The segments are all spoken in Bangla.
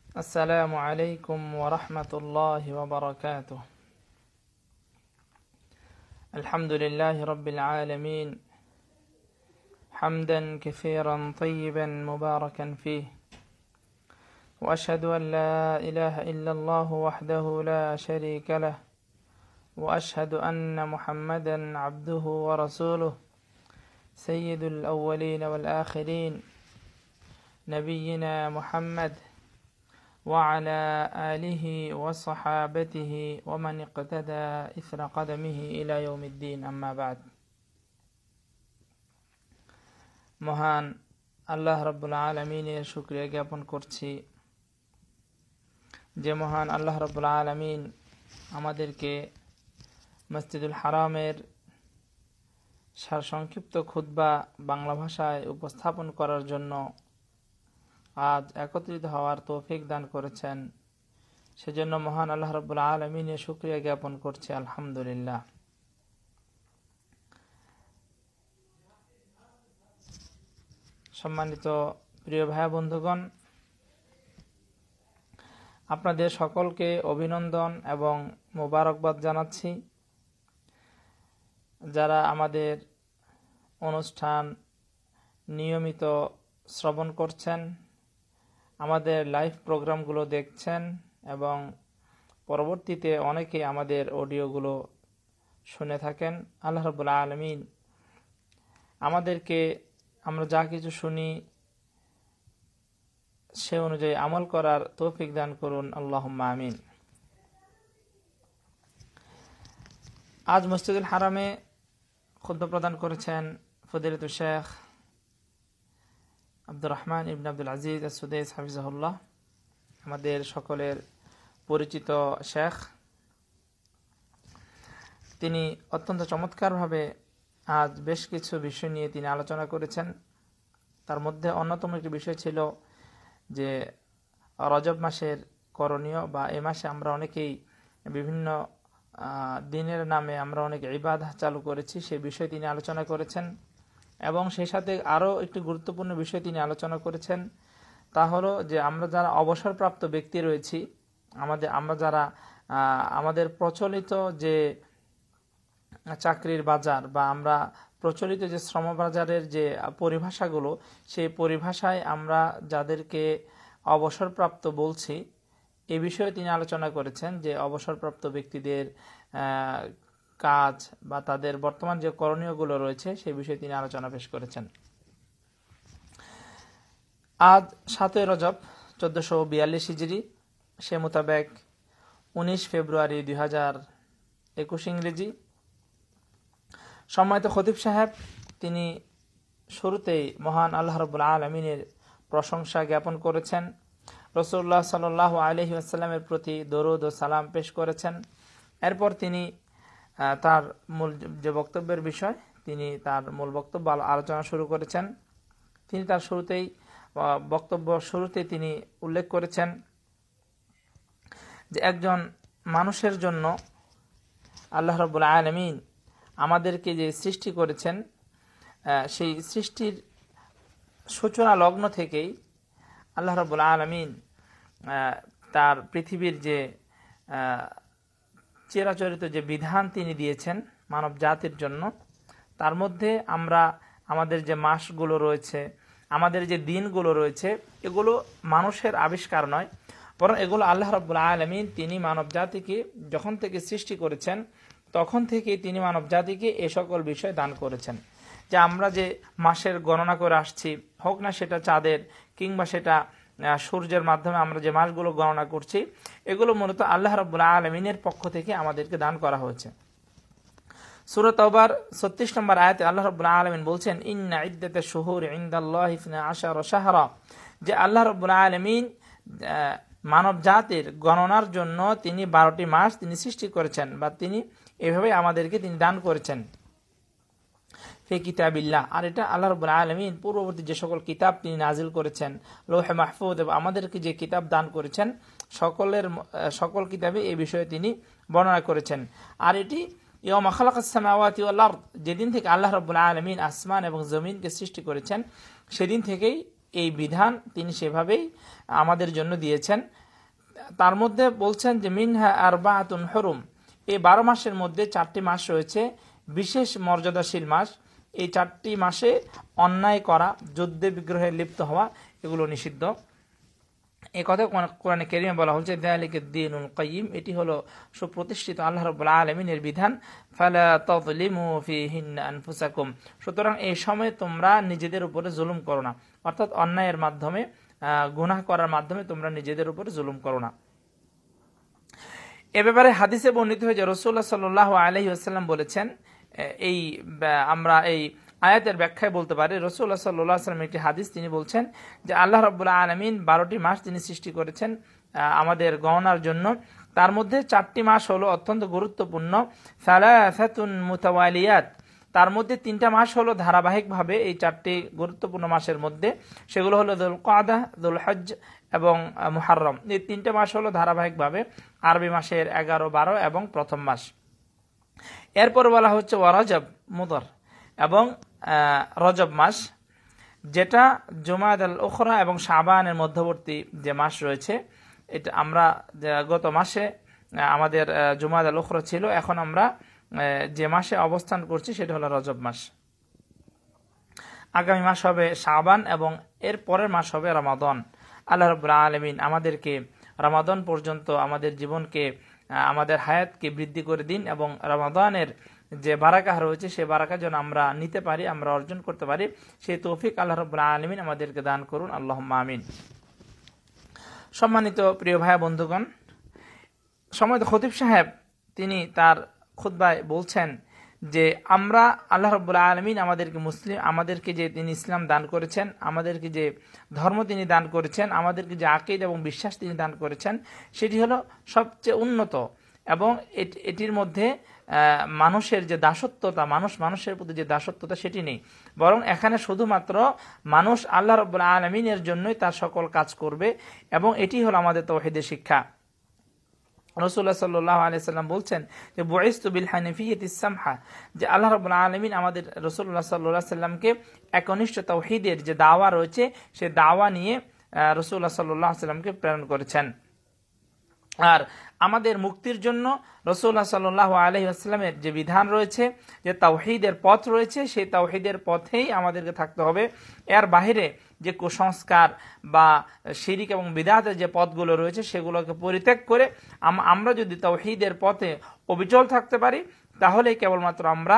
السلام عليكم ورحمة الله وبركاته. الحمد لله رب العالمين حمدا كثيرا طيبا مباركا فيه، وأشهد أن لا إله إلا الله وحده لا شريك له، وأشهد أن محمدا عبده ورسوله سيد الأولين والآخرين نبينا محمد وعلى آله وصحابته ومن اقتدى إثر قدمه إلى يوم الدين. أما بعد. মহান আল্লাহ রাব্বুল আলামিনের শুকরিয়া জ্ঞাপন করছি যে মহান আল্লাহ রাব্বুল আলামিন আমাদেরকে মসজিদুল হারামের সংক্ষিপ্ত খুতবা বাংলা ভাষায় উপস্থাপন করার জন্য আজ একত্রিত হওয়ার তৌফিক দান করেছেন। সেজন্য মহান আল্লাহ রাব্বুল আলামিনের শুকরিয়া জ্ঞাপন করছি, আলহামদুলিল্লাহ। সম্মানিত প্রিয় ভাই বন্ধুগণ, আপনাদের সকলকে অভিনন্দন এবং মোবারকবাদ জানাচ্ছি। যারা আমাদের অনুষ্ঠান নিয়মিত শ্রবণ করছেন, আমাদের লাইভ প্রোগ্রামগুলো দেখছেন এবং পরবর্তীতে অনেকে আমাদের অডিওগুলো শুনে থাকেন, আল্লাহ রাব্বুল আলামিন আমাদেরকে আমরা যা কিছু শুনি সে অনুযায়ী আমল করার তৌফিক দান করুন, আল্লাহুম্মা আমিন। আজ মসজিদুল হারামে খুতবা প্রদান করেছেন ফজিলাতুল শেখ আব্দুর রহমান ইবনে আব্দুল আজিজ আস-সুদাইস হাফিজাহুল্লাহ, আমাদের সকলের পরিচিত শেখ। তিনি অত্যন্ত চমৎকারভাবে আজ বেশ কিছু বিষয় নিয়ে তিনি আলোচনা করেছেন। তার মধ্যে অন্যতম একটি বিষয় ছিল যে রজব মাসের করণীয়, বা এ মাসে আমরা অনেকেই বিভিন্ন দিনের নামে আমরা অনেক ইবাদত চালু করেছি, সেই বিষয়ে তিনি আলোচনা করেছেন। এবং সেই সাথে আরও একটি গুরুত্বপূর্ণ বিষয় তিনি আলোচনা করেছেন, তা হলো যে আমরা যারা অবসরপ্রাপ্ত ব্যক্তি রয়েছি, আমরা যারা আমাদের প্রচলিত যে চাকরির বাজার বা আমরা প্রচলিত যে শ্রম বাজারের যে পরিভাষাগুলো, সেই পরিভাষায় আমরা যাদেরকে অবসরপ্রাপ্ত বলছি এ বিষয়ে তিনি আলোচনা করেছেন যে অবসরপ্রাপ্ত ব্যক্তিদের কাজ বা তাদের বর্তমান যে করণীয়গুলো রয়েছে সেই বিষয়ে তিনি আলোচনা পেশ করেছেন। আজ ৭ই রজব ১৪৪২ হিজরি, সে মোতাবেক ১৯ ফেব্রুয়ারি ২০২১ ইংরেজি। সম্মানিত খতিব সাহেব তিনি শুরুতেই মহান আল্লাহ রাব্বুল আলামিনের প্রশংসা জ্ঞাপন করেছেন, রাসূলুল্লাহ সাল্লাল্লাহু আলাইহি ওয়াসাল্লামের প্রতি দরুদ ও সালাম পেশ করেছেন। এরপর তিনি তার মূল যে বক্তব্যের বিষয়, তিনি তার মূল বক্তব্য আলোচনা শুরু করেছেন। তিনি তার শুরুতেই তিনি উল্লেখ করেছেন যে একজন মানুষের জন্য আল্লাহ রাব্বুল আলামিন আমাদেরকে যে সৃষ্টি করেছেন, সেই সৃষ্টির সূচনা লগ্ন থেকেই আল্লাহ রাব্বুল আলামিন তার পৃথিবীর যে চিরাচরিত যে বিধান তিনি দিয়েছেন মানব জাতির জন্য, তার মধ্যে আমরা আমাদের যে মাসগুলো রয়েছে, আমাদের যে দিনগুলো রয়েছে, এগুলো মানুষের আবিষ্কার নয়, বরং এগুলো আল্লাহ রাব্বুল আলামিন তিনি মানব জাতিকে যখন থেকে সৃষ্টি করেছেন তখন থেকে তিনি মানব জাতিকে এ সকল বিষয় দান করেছেন। যে আমরা যে মাসের গণনা করে আসছি, হোক না সেটা চাঁদের কিংবা সেটা সূর্যের মাধ্যমে আমরা যে মাসগুলো গণনা করছি, এগুলো মূলত আল্লাহ রাব্বুল আলামিনের পক্ষ থেকে আমাদেরকে দান করা হয়েছে। সূরা তাওবার ৩৬ নম্বর আয়াতে আল্লাহ রাব্বুল আলামিন বলছেন, ইন্না ইদ্দাতাশ শুহুরি ইনদাল্লাহি ১২ শাহরা, যে আল্লাহ রাব্বুল আলামিন মানব জাতির গণনার জন্য তিনি ১২টি মাস তিনি সৃষ্টি করেছেন, বা তিনি এভাবে আমাদেরকে তিনি দান করেছেন ফি কিতাবিল্লাহ। আর এটা আল্লাহ রাব্বুল আলামিন পূর্ববর্তী যে সকল কিতাব তিনি নাজিল করেছেন, লৌহে মাহফুজ, এবং আমাদেরকে যে কিতাব দান করেছেন সকল কিতাবে এই বিষয়ে তিনি বর্ণনা করেছেন। আর এটি ইয়াউমা খালাকাস সামাওয়াতি ওয়াল আরদ, যেদিন থেকে আল্লাহ রাব্বুল আলামিন আসমান এবং জমিনকে সৃষ্টি করেছেন সেদিন থেকেই এই বিধান তিনি সেভাবেই আমাদের জন্য দিয়েছেন। তার মধ্যে বলছেন যে মিনহা আরবাআতুন হুরুম, এই 12 মাসের মধ্যে 4টি মাস রয়েছে বিশেষ মর্যাদাশীল মাস। এই 4টি মাসে অন্যায় করা, যুদ্ধে বিগ্রহে লিপ্ত হওয়া এগুলো নিষিদ্ধ। এই কথা কোরআনে কারিমে বলা হচ্ছে যালিকা দ্বীনুল কাইয়্যিম, এটি হলো সুপ্রতিষ্ঠিত আল্লাহ রাব্বুল আলামিনের বিধান। ফালা তাযলিমু ফীহিন্না আনফুসাকুম, সুতরাং এই সময় তোমরা নিজেদের উপরে জুলুম করো না, অর্থাৎ অন্যায়ের মাধ্যমে, গুনাহ করার মাধ্যমে তোমরা নিজেদের উপরে জুলুম করো না। এ ব্যাপারে হাদিসে বর্ণিত হয়েছে রাসূলুল্লাহ সাল্লাল্লাহু আলাইহি ওয়াসাল্লাম বলেছেন, আমরা এই আয়াতের ব্যাখ্যায় বলতে পারি রাসূলুল্লাহ সাল্লাল্লাহু আলাইহি ওয়াসাল্লাম একটি হাদিস, তিনি বলছেন যে আল্লাহ রাব্বুল আলামিন 12টি মাস তিনি সৃষ্টি করেছেন আমাদের গণনার জন্য। তার মধ্যে 4টি মাস হলো অত্যন্ত গুরুত্বপূর্ণ, সালাসাতুন মুতাওয়ালিয়াত, তার মধ্যে 3টা মাস হলো ধারাবাহিকভাবে এই 4টি গুরুত্বপূর্ণ মাসের মধ্যে, সেগুলো হলো যুলকাদা, যুলহজ্জ এবং মুহররম। এই 3টে মাস হলো ধারাবাহিকভাবে আরবি মাসের 11, 12 এবং প্রথম মাস। এরপর বলা হচ্ছে রজব, মুদর এবং রজব মাস, যেটা জুমাদাল উখরা এবং শাবানের মধ্যবর্তী যে মাস রয়েছে। এটা আমরা গত মাসে আমাদের জুমাদাল উখরা ছিল, এখন আমরা যে মাসে অবস্থান করছি সেটা হলো রজব মাস। আগামী মাস হবে শাবান এবং এর পরের মাস হবে রমাদান। আল্লাহ রাব্বুল আলামিন আমাদেরকে রমাদান পর্যন্ত আমাদের জীবনকে, আমাদের হায়াতকে বৃদ্ধি করে দিন এবং রমাদানের যে বারাকা রয়েছে সেই বারাকা যেন আমরা নিতে পারি, আমরা অর্জন করতে পারি, সেই তৌফিক আল্লাহ রাব্বুল আলামিন আমাদেরকে দান করুন, আল্লাহুম্মা আমিন। সম্মানিত প্রিয় ভাই বন্ধুগণ, সম্মানিত খতিব সাহেব তিনি তার খুতবায় বলছেন যে আমরা আল্লাহ রাব্বুল আলামিন আমাদেরকে যে তিনি ইসলাম দান করেছেন, আমাদেরকে যে ধর্ম তিনি দান করেছেন, আমাদেরকে যে আকীদা এবং বিশ্বাস তিনি দান করেছেন, সেটি হলো সবচেয়ে উন্নত এবং এটির মধ্যে মানুষের যে দাসত্বতা, মানুষের প্রতি যে দাসত্বতা সেটি নেই, বরং এখানে শুধুমাত্র মানুষ আল্লাহ রাব্বুল আলামিনের জন্যই তার সকল কাজ করবে এবং এটি হলো আমাদের তাওহীদের শিক্ষা। রাসূলুল্লাহ সাল্লাল্লাহু আলাইহি সাল্লাম বলছেন যে বুইসতু বিল হানিফিয়্যাতিস সামহা, যে আল্লাহ রাব্বুল আলামিন আমাদের রাসূলুল্লাহ সাল্লাল্লাহু আলাইহি সাল্লামকে একনিষ্ঠ তাওহীদের যে দাওয়া রয়েছে সেই দাওয়া নিয়ে রাসূলুল্লাহ সাল্লাল্লাহু আলাইহি সাল্লামকে প্রেরণ করেছেন। আর আমাদের মুক্তির জন্য রাসূলুল্লাহ সাল্লাল্লাহু আলাইহি ওয়াসাল্লামের যে বিধান রয়েছে, যে তাওহীদের পথ রয়েছে, সেই তাওহীদের পথেই আমাদেরকে থাকতে হবে। এর বাইরে যে কুসংস্কার বা শিরিক এবং বিদআতের যে পথগুলো রয়েছে সেগুলোকে পরিত্যাগ করে আমরা যদি তাওহীদের পথে অবিচল থাকতে পারি, তাহলে কেবলমাত্র আমরা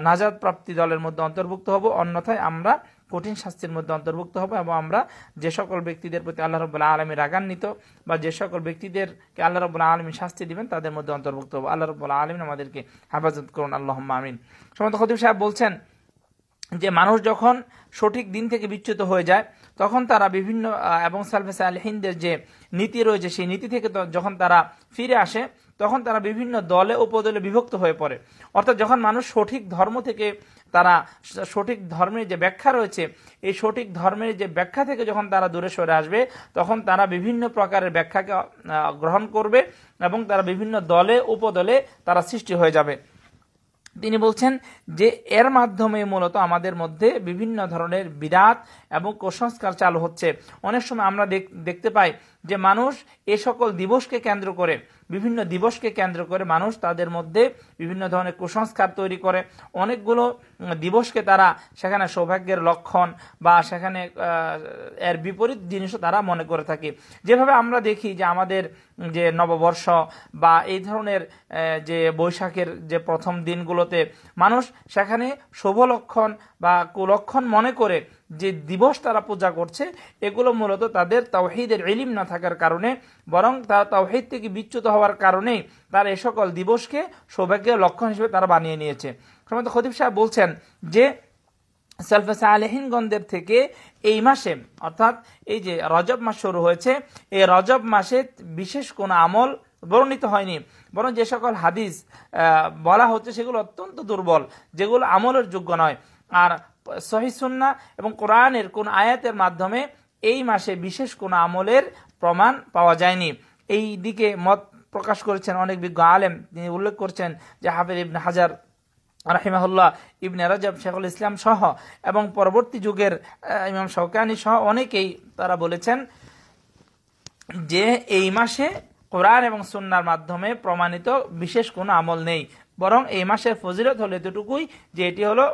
নাজাত প্রাপ্তি দলের মধ্যে অন্তর্ভুক্ত হব, অন্যথায় আমরা কঠিন শাস্তির মধ্যে অন্তর্ভুক্ত হব এবং আমরা যে সকল ব্যক্তিদের প্রতি আল্লাহ রাব্বুল আলামিন রাগান্বিত বা যে সকল ব্যক্তিদেরকে আল্লাহ রাব্বুল আলামিন শাস্তি দিবেন তাদের মধ্যে অন্তর্ভুক্ত হব। আল্লাহ রাব্বুল আলামিন আমাদেরকে হেফাজত করুন, আল্লাহুম্মা আমিন। সম্মানিত খতিব সাহেব বলছেন যে মানুষ যখন সঠিক দিন থেকে বিচ্যুত হয়ে যায় তখন তারা বিভিন্ন এবং সালফে সালেহিনদের যে নীতি রয়েছে সেই নীতি থেকে যখন তারা ফিরে আসে তখন তারা বিভিন্ন দলে উপদলে বিভক্ত হয়ে পড়ে। অর্থাৎ যখন মানুষ সঠিক ধর্ম থেকে, তারা সঠিক ধর্মের যে ব্যাখ্যা রয়েছে এই সঠিক ধর্মের যে ব্যাখ্যা থেকে যখন তারা দূরে সরে আসবে তখন তারা বিভিন্ন প্রকারের ব্যাখ্যাকে গ্রহণ করবে এবং তারা বিভিন্ন দলে উপদলে তারা সৃষ্টি হয়ে যাবে। তিনি বলছেন যে এর মাধ্যমে মূলত আমাদের মধ্যে বিভিন্ন ধরনের বিদআত এবং কুসংস্কার চালু হচ্ছে। অনেক সময় আমরা দেখতে পাই যে মানুষ এ সকল দিবসকে কেন্দ্র করে, বিভিন্ন দিবসকে কেন্দ্র করে মানুষ তাদের মধ্যে বিভিন্ন ধরনের কুসংস্কার তৈরি করে। অনেকগুলো দিবসকে তারা সেখানে সৌভাগ্যের লক্ষণ বা সেখানে এর বিপরীত জিনিসও তারা মনে করে থাকে। যেভাবে আমরা দেখি যে আমাদের যে নববর্ষ বা এই ধরনের যে বৈশাখের যে প্রথম দিনগুলোতে মানুষ সেখানে শুভ লক্ষণ বা কুলক্ষণ মনে করে যে দিবস তারা পূজা করছে, এগুলো মূলত তাদের তাওহীদের ইলম না থাকার কারণে, বরং তারা তাওহীদ থেকে বিচ্যুত হওয়ার কারণেই তারা এই সকল দিবসকে সৌভাগ্যের লক্ষণ হিসেবে তারা বানিয়ে নিয়েছে। সম্মানিত খতিব সাহেব বলছেন যে সালফে সালেহিনগণদের থেকে এই মাসে, অর্থাৎ এই যে রজব মাস শুরু হয়েছে, এই রজব মাসে বিশেষ কোনো আমল বর্ণিত হয়নি, বরং যে সকল হাদিস বলা হচ্ছে সেগুলো অত্যন্ত দুর্বল, যেগুলো আমলের যোগ্য নয়। আর সহিহ সুন্নাহ এবং কোরআনের কোন আয়াতের মাধ্যমে এই মাসে বিশেষ কোন আমলের প্রমাণ পাওয়া যায়নি। এই দিকে মত প্রকাশ করেছেন অনেক বিজ্ঞ আলেম। তিনি উল্লেখ করছেন যে হাফেজ ইবনে হাজার রাহিমাহুল্লাহ, ইবনে রাজব, শেখুল ইসলাম সহ এবং পরবর্তী যুগের ইমাম শাওকানি সহ অনেকেই তারা বলেছেন যে এই মাসে কোরআন এবং সুন্নাহর মাধ্যমে প্রমাণিত বিশেষ কোনো আমল নেই, বরং এই মাসের ফজিলত হলো এতটুকুই যে এটি হলো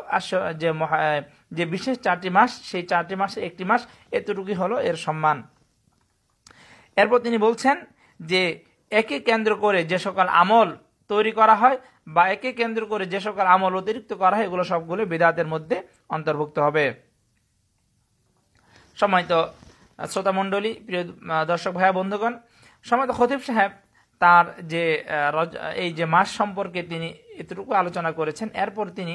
যে বিশেষ 4টি মাস, সেই 4টি মাসের একটি মাস, এতটুকুই হলো এর সম্মান। এরপর তিনি বলছেন যে একে কেন্দ্র করে যে সকল আমল তৈরি করা হয় বা একে কেন্দ্র করে যে সকল আমল অতিরিক্ত করা হয়, এগুলো সবগুলো বিদআতের মধ্যে অন্তর্ভুক্ত হবে। সম্মানিত শ্রোতা মণ্ডলী, প্রিয় দর্শক ভাইয়া বন্ধুগণ, সম্মানিত খতিব সাহেব তার যে এই যে মাস সম্পর্কে তিনি এতটুকু আলোচনা করেছেন। এরপর তিনি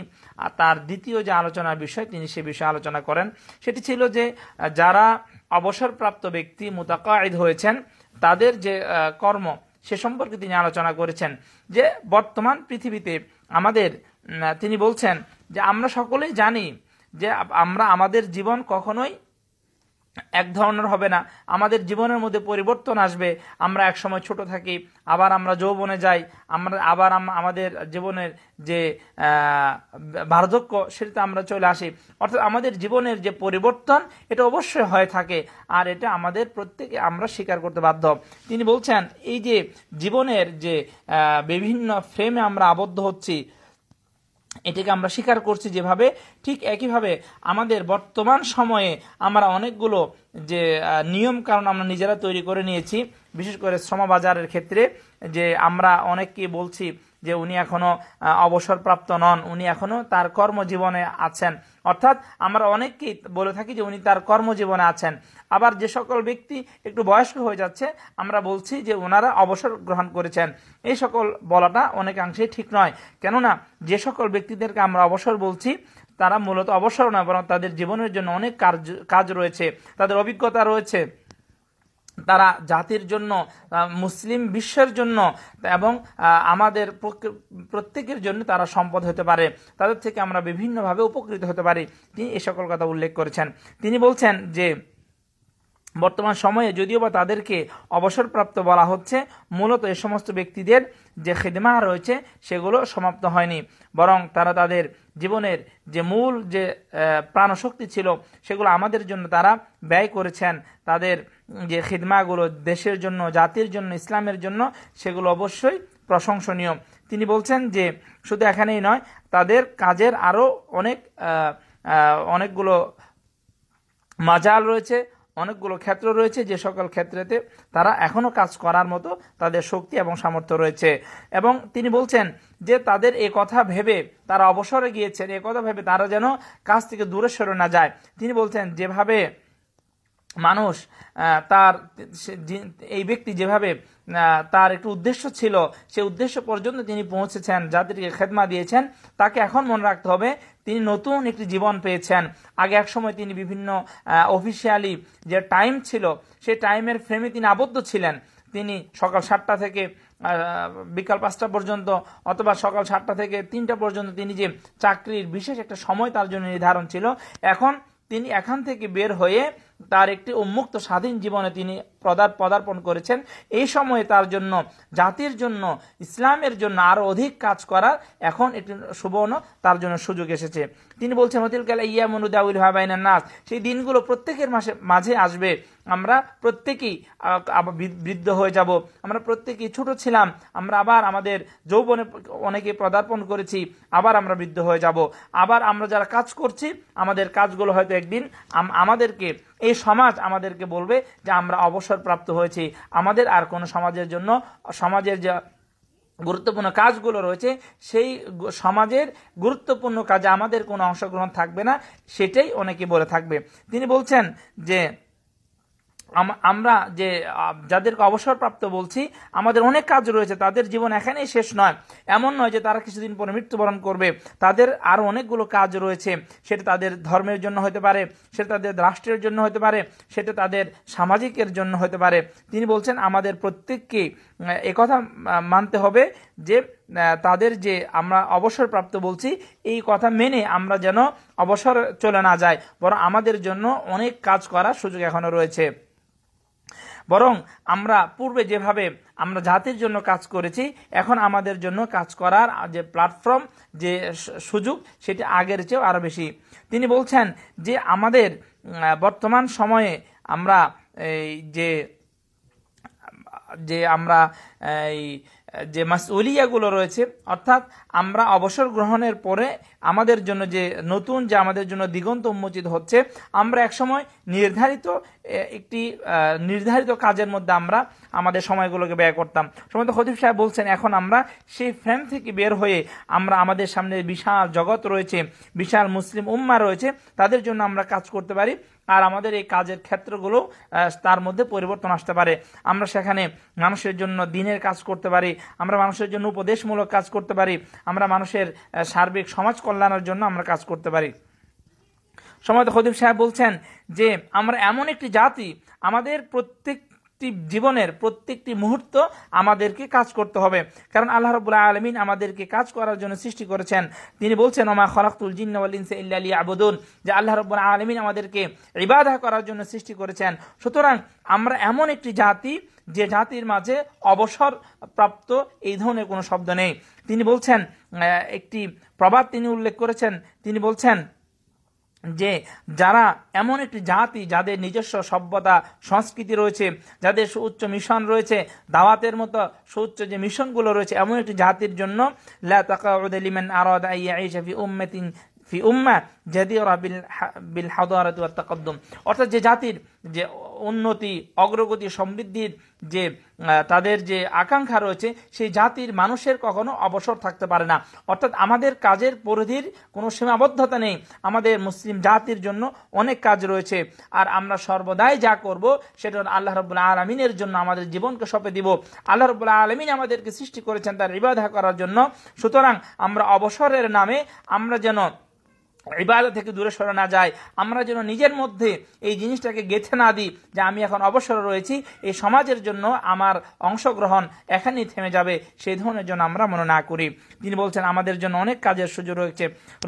তার দ্বিতীয় যে আলোচনার বিষয়, তিনি সে বিষয়ে আলোচনা করেন। সেটি ছিল যে যারা অবসরপ্রাপ্ত ব্যক্তি মুতাকাইদ হয়েছেন, তাদের যে কর্ম, সে সম্পর্কে তিনি আলোচনা করেছেন। যে বর্তমান পৃথিবীতে তিনি বলছেন যে আমরা সকলেই জানি যে আমাদের জীবন কখনোই এক ধরনের হবে না, আমাদের জীবনের মধ্যে পরিবর্তন আসবে। আমরা এক সময় ছোট থাকি, আবার আমরা যৌবনে যাই, আবার আমাদের জীবনের যে বার্ধক্য, সেটাতে আমরা চলে আসি। অর্থাৎ আমাদের জীবনের যে পরিবর্তন, এটা অবশ্যই হয়ে থাকে, আর এটা আমাদের প্রত্যেকে আমরা স্বীকার করতে বাধ্য। তিনি বলছেন এই যে জীবনের যে বিভিন্ন ফ্রেমে আমরা আবদ্ধ হচ্ছি, এটাকে আমরা স্বীকার করছি যেভাবে, ঠিক একইভাবে আমাদের বর্তমান সময়ে আমরা অনেকগুলো যে নিয়ম কারণ আমরা নিজেরা তৈরি করে নিয়েছি, বিশেষ করে শ্রমবাজারের ক্ষেত্রে, যে আমরা অনেককে বলছি যে উনি এখনো অবসরপ্রাপ্ত নন, উনি এখনো তার কর্মজীবনে আছেন। অর্থাৎ আমরা অনেককেই বলে থাকি যে উনি তার কর্মজীবনে আছেন। আবার যে সকল ব্যক্তি একটু বয়স্ক হয়ে যাচ্ছে, আমরা বলছি যে ওনারা অবসর গ্রহণ করেছেন। এই সকল বলাটা অনেকাংশেই ঠিক নয়, কেননা যে সকল ব্যক্তিদেরকে আমরা অবসর বলছি, তারা মূলত অবসর নয়, বরং তাদের জীবনের জন্য অনেক কাজ রয়েছে, তাদের অভিজ্ঞতা রয়েছে। তারা জাতির জন্য, মুসলিম বিশ্বের জন্য এবং আমাদের প্রত্যেকের জন্য তারা সম্পদ হতে পারে, তাদের থেকে আমরা বিভিন্নভাবে উপকৃত হতে পারি। তিনি এই সকল কথা উল্লেখ করেছেন। তিনি বলছেন যে বর্তমান সময়ে যদিও বা তাদেরকে অবসরপ্রাপ্ত বলা হচ্ছে, মূলত এই সমস্ত ব্যক্তিদের যে খিদমা রয়েছে সেগুলো সমাপ্ত হয়নি, বরং তারা তাদের জীবনের যে মূল যে প্রাণশক্তি ছিল, সেগুলো আমাদের জন্য তারা ব্যয় করেছেন। তাদের যে খিদমাগুলো দেশের জন্য, জাতির জন্য, ইসলামের জন্য, সেগুলো অবশ্যই প্রশংসনীয়। তিনি বলছেন যে শুধু এখানেই নয়, তাদের কাজের আরও অনেকগুলো মাজাল রয়েছে, অনেকগুলো ক্ষেত্র রয়েছে, যে সকল ক্ষেত্রেতে তারা এখনো কাজ করার মতো তাদের শক্তি এবং সামর্থ্য রয়েছে। এবং তিনি বলছেন যে তাদের এ কথা ভেবে তারা অবসরে গিয়েছেন, এ কথা ভেবে তারা যেন কাজ থেকে দূরে সরে না যায়। তিনি বলছেন যেভাবে মানুষ এই ব্যক্তি যেভাবে তার একটু উদ্দেশ্য ছিল, সে উদ্দেশ্য পর্যন্ত তিনি পৌঁছেছেন, জাতিকে খেদমা দিয়েছেন, তাকে এখন মনে রাখতে হবে তিনি নতুন একটি জীবন পেয়েছেন। আগে এক সময় তিনি বিভিন্ন অফিসিয়ালি যে টাইম ছিল, সেই টাইমের ফ্রেমে তিনি আবদ্ধ ছিলেন। তিনি সকাল 7টা থেকে বিকাল 5টা পর্যন্ত, অথবা সকাল 7টা থেকে 3টা পর্যন্ত তিনি যে চাকরির বিশেষ একটা সময় তার জন্য নির্ধারণ ছিল, এখন তিনি এখান থেকে বের হয়ে তার একটি উন্মুক্ত স্বাধীন জীবনে তিনি পদার্পণ করেছেন। এই সময়ে তার জন্য, জাতির জন্য, ইসলামের জন্য আরো অধিক কাজ করার এখন একটি সুবর্ণ তার জন্য সুযোগ এসেছে। তিনি বলছেন হতিলকাল ইয়ামুন উদাউল হাবাইনান নাস, সেই দিনগুলো প্রত্যেকের মাঝে আসবে। আমরা প্রত্যেকেই বৃদ্ধ হয়ে যাব, আমরা প্রত্যেকেই ছোট ছিলাম, আমরা আবার আমাদের যৌবনে অনেকে পদার্পণ করেছি, আবার আমরা বৃদ্ধ হয়ে যাব। আবার আমরা যারা কাজ করছি, আমাদের কাজগুলো হয়তো একদিন আমাদেরকে, এই সমাজ আমাদেরকে বলবে যে আমরা অবসরপ্রাপ্ত হয়েছি, আমাদের আর কোনো সমাজের যে গুরুত্বপূর্ণ কাজগুলো রয়েছে, সেই সমাজের গুরুত্বপূর্ণ কাজে আমাদের কোনো অংশগ্রহণ থাকবে না, সেটাই অনেকে বলে থাকবে। তিনি বলছেন যে আমরা যে যাদেরকে অবসরপ্রাপ্ত বলছি, আমাদের অনেক কাজ রয়েছে, তাদের জীবন এখানেই শেষ নয়। এমন নয় যে তারা কিছুদিন পরে মৃত্যুবরণ করবে, তাদের আরো অনেকগুলো কাজ রয়েছে। সেটা তাদের ধর্মের জন্য হতে পারে, সেটা তাদের রাষ্ট্রের জন্য হতে পারে, সেটা তাদের সামাজিকের জন্য হতে পারে। তিনি বলছেন আমাদের প্রত্যেককে একথা মানতে হবে যে তাদের যে আমরা অবসরপ্রাপ্ত বলছি, এই কথা মেনে আমরা যেন অবসর চলে না যায়, বরং আমাদের জন্য অনেক কাজ করার সুযোগ এখনো রয়েছে। বরং আমরা পূর্বে যেভাবে আমরা জাতির জন্য কাজ করেছি, এখন আমাদের জন্য কাজ করার যে প্ল্যাটফর্ম, যে সুযোগ, সেটি আগের চেয়েও আরও বেশি। তিনি বলছেন যে আমাদের বর্তমান সময়ে আমরা এই যে আমরা এই যে মাসউলিয়াগুলো রয়েছে, অর্থাৎ আমরা অবসর গ্রহণের পরে আমাদের জন্য যে নতুন, যে আমাদের জন্য দিগন্ত উন্মোচিত হচ্ছে, আমরা একসময় নির্ধারিত কাজের মধ্যে আমরা আমাদের সময়গুলোকে ব্যয় করতাম। সম্ভবত খতিব সাহেব বলছেন এখন আমরা সেই ফ্রেম থেকে বের হয়ে আমরা আমাদের সামনে বিশাল জগৎ রয়েছে, বিশাল মুসলিম উম্মাহ রয়েছে, তাদের জন্য আমরা কাজ করতে পারি। আর আমাদের এই কাজের ক্ষেত্রগুলো তার মধ্যে পরিবর্তন আসতে পারে। আমরা সেখানে মানুষের জন্য দ্বীনের কাজ করতে পারি, আমরা মানুষের জন্য উপদেশমূলক কাজ করতে পারি, আমরা মানুষের সার্বিক সমাজ কল্যাণের জন্য আমরা কাজ করতে পারি। সম্ভবত খতিব সাহেব বলছেন যে আমরা এমন একটি জাতি, আমাদের জীবনের প্রত্যেকটি মুহূর্ত আমাদেরকে কাজ করতে হবে, কারণ আল্লাহ রাব্বুল আলামিন আমাদেরকে কাজ করার জন্য সৃষ্টি করেছেন। তিনি বলছেন ওমা খালাকতুল জিন্না ওয়াল ইনসা ইল্লা লিয়াবুদুন, যে আল্লাহ রাব্বুল আলামিন আমাদেরকে ইবাদত করার জন্য সৃষ্টি করেছেন। সুতরাং আমরা এমন একটি জাতি যে জাতির মাঝে অবসর প্রাপ্ত এই ধরনের কোনো শব্দ নেই। তিনি বলছেন, একটি প্রবাদ তিনি উল্লেখ করেছেন, তিনি বলছেন যে যারা এমন একটি জাতি যাদের নিজস্ব সভ্যতা সংস্কৃতি রয়েছে, যাদের সুউচ্চ মিশন রয়েছে, দাওয়াতের মতো সুউচ্চ যে মিশনগুলো রয়েছে, এমন একটি জাতির জন্য লা তাকাউদ লিমান আরাদা আন ইয়াঈশা ফি উম্মাহ জাদিরা বিল হাদারাতি ওয়াত তাকাদ্দুম, অর্থাৎ যে জাতির যে উন্নতি, অগ্রগতি, সমৃদ্ধির যে তাদের যে আকাঙ্ক্ষা রয়েছে, সেই জাতির মানুষের কখনো অবসর থাকতে পারে না। অর্থাৎ আমাদের কাজের পরিধির কোনো সীমাবদ্ধতা নেই, আমাদের মুসলিম জাতির জন্য অনেক কাজ রয়েছে। আর আমরা সর্বদাই যা করব সেটা আল্লাহ রাব্বুল আলামিনের জন্য আমাদের জীবনকে সঁপে দিব। আল্লাহ রাব্বুল আলামিন আমাদেরকে সৃষ্টি করেছেন তার ইবাদত করার জন্য। সুতরাং আমরা অবসরের নামে আমরা যেন ইবাদত থেকে দূরে সরে না যায়, আমরা যেন নিজের মধ্যে এই জিনিসটাকে গেঁথে না দিই যে আমি এখন অবসরে রয়েছি, এই সমাজের জন্য আমার অংশগ্রহণ এখানেই থেমে যাবে, সেই ধরনের জন্য আমরা মনে না করি। তিনি বলছেন আমাদের জন্য অনেক কাজের সুযোগ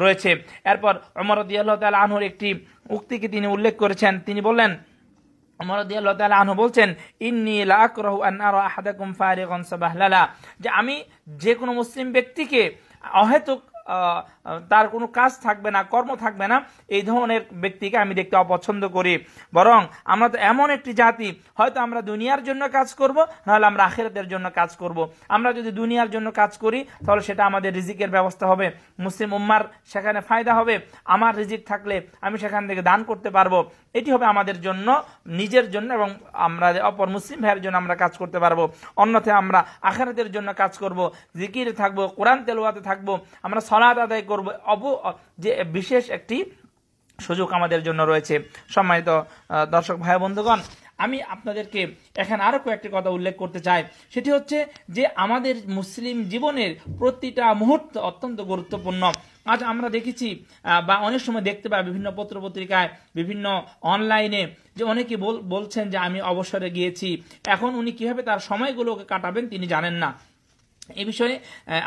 রয়েছে। এরপর ওমর রাদিয়াল্লাহু তাআলা আনহুর একটি উক্তিকে তিনি উল্লেখ করেছেন। তিনি বললেন, ওমর রাদিয়াল্লাহু তাআলা আনহু বলছেন, ইন্নী লা আকরাহু আন আরা আহাদাকুম ফারিগান সাবাহলালা, যে আমি যে কোনো মুসলিম ব্যক্তিকে অহেতুক তার কোনো কাজ থাকবে না, কর্ম থাকবে না, এই ধরনের ব্যক্তিকে আমি দেখতে অপছন্দ করি। বরং আমরা তো এমন একটি জাতি, হয়তো আমরা দুনিয়ার জন্য কাজ করব, নাহলে আমরা আখিরাতের জন্য কাজ করব। আমরা যদি দুনিয়ার জন্য কাজ করি তাহলে সেটা আমাদের রিজিকের ব্যবস্থা হবে, মুসলিম উম্মার সেখানে ফায়দা হবে, আমার রিজিক থাকলে আমি সেখান থেকে দান করতে পারবো, এটি হবে আমাদের জন্য, নিজের জন্য, এবং আমরা অপর মুসলিম ভাইয়ের জন্য আমরা কাজ করতে পারবো। অন্যথায় আমরা আখিরাতের জন্য কাজ করব, জিকির থাকবো, কোরআন তেলাওয়াতে থাকবো, আমরা সালাত আদায় করব, যে বিশেষ একটি সুযোগ আমাদের জন্য রয়েছে। সম্মানিত দর্শক ভাই বন্ধুগণ, আমি আপনাদেরকে এখানে আরো কয়েকটি কথা উল্লেখ করতে চাই। সেটি হচ্ছে যে আমাদের মুসলিম জীবনের প্রতিটা মুহূর্ত অত্যন্ত গুরুত্বপূর্ণ। আজ আমরা দেখেছি বা অনেক সময় দেখতে পাই বিভিন্ন পত্রপত্রিকায়, বিভিন্ন অনলাইনে, যে অনেকে বলছেন যে আমি অবসরে গিয়েছি, এখন উনি কিভাবে তার সময়গুলোকে কাটাবেন তিনি জানেন না। এই বিষয়ে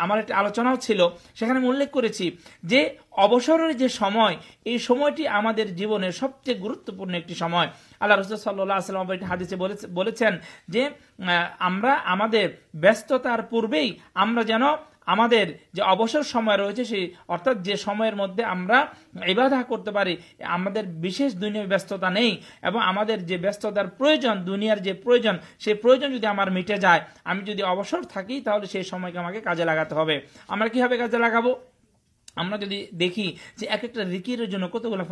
আমার একটা আলোচনাও ছিল, সেখানে আমি উল্লেখ করেছি যে অবসরের যে সময়, এই সময়টি আমাদের জীবনের সবচেয়ে গুরুত্বপূর্ণ একটি সময়। আল্লাহ রাসূল সাল্লাল্লাহু আলাইহি ওয়াসাল্লাম একটি হাদিসে বলেছেন যে আমরা আমাদের ব্যস্ততার পূর্বেই আমরা যেন আমাদের যে অবসর সময় রয়েছে, সেই অর্থাৎ যে সময়ের মধ্যে আমরা ইবাদত করতে পারি, আমাদের বিশেষ দুনিয়ার ব্যস্ততা নেই, এবং আমাদের যে ব্যস্ততার প্রয়োজন, দুনিয়ার যে প্রয়োজন, সেই প্রয়োজন যদি আমার মিটে যায়, আমি যদি অবসর থাকি, তাহলে সেই সময়কে আমাকে কাজে লাগাতে হবে। আমরা কিভাবে কাজে লাগাবো? আমরা যদি দেখি যে এক একটা জিকিরের জন্য কতগুলো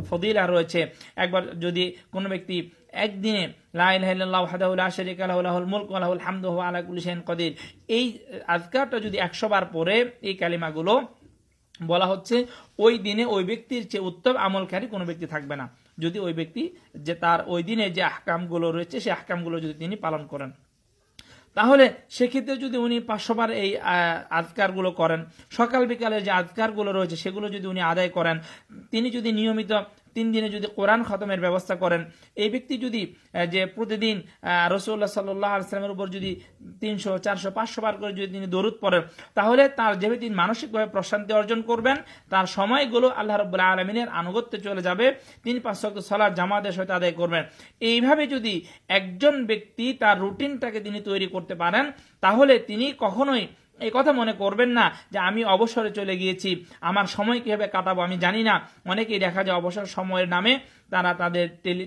ফজিলা রয়েছে। একবার যদি কোনো ব্যক্তি একদিনে লা ইলাহা ইল্লাল্লাহু ওয়াহদাহু লা শারীকা লাহু লাহুল মুলকু ওয়া লাহুল হামদু ওয়া হুয়া আলা কুল্লি শাইইন কাদির, এই আযকারটা যদি 100 বার পড়ে, এই কালিমাগুলো, বলা হচ্ছে ওই দিনে ওই ব্যক্তির চেয়ে উত্তম আমলকারী কোনো ব্যক্তি থাকবে না, যদি ওই ব্যক্তি যে তার ওই দিনে যে আহকামগুলো রয়েছে সেই আহকামগুলো যদি তিনি পালন করেন। তাহলে সেক্ষেত্রে যদি উনি 500 বার এই আজকারগুলো করেন, সকাল বিকালে যে আজকারগুলো রয়েছে সেগুলো যদি উনি আদায় করেন, তিনি যদি নিয়মিত 3 দিনে যদি কোরআন খতমের ব্যবস্থা করেন, এই ব্যক্তি যদি যে প্রতিদিন রাসূলুল্লাহ সাল্লাল্লাহু আলাইহি ওয়াসাল্লামের উপর যদি 300, 400, 500 বার করে যদি তিনি দরুদ পড়েন, তাহলে তার যেভাবে তিনি মানসিকভাবে প্রশান্তি অর্জন করবেন, তার সময়গুলো আল্লাহ রাব্বুল আলামিনের আনুগত্যে চলে যাবে, তিনি 5 ওয়াক্ত সালাত জামাতের সাথে আদায় করবেন। এইভাবে যদি একজন ব্যক্তি তার রুটিনটাকে তিনি তৈরি করতে পারেন, তাহলে তিনি কখনোই এই কথা মনে করবেন না যে আমি অবসরে চলে গিয়েছি, আমার সময় কিভাবে কাটাবো আমি জানি না। অনেকেই দেখা যায় অবসর সময়ের নামে তারা তাদের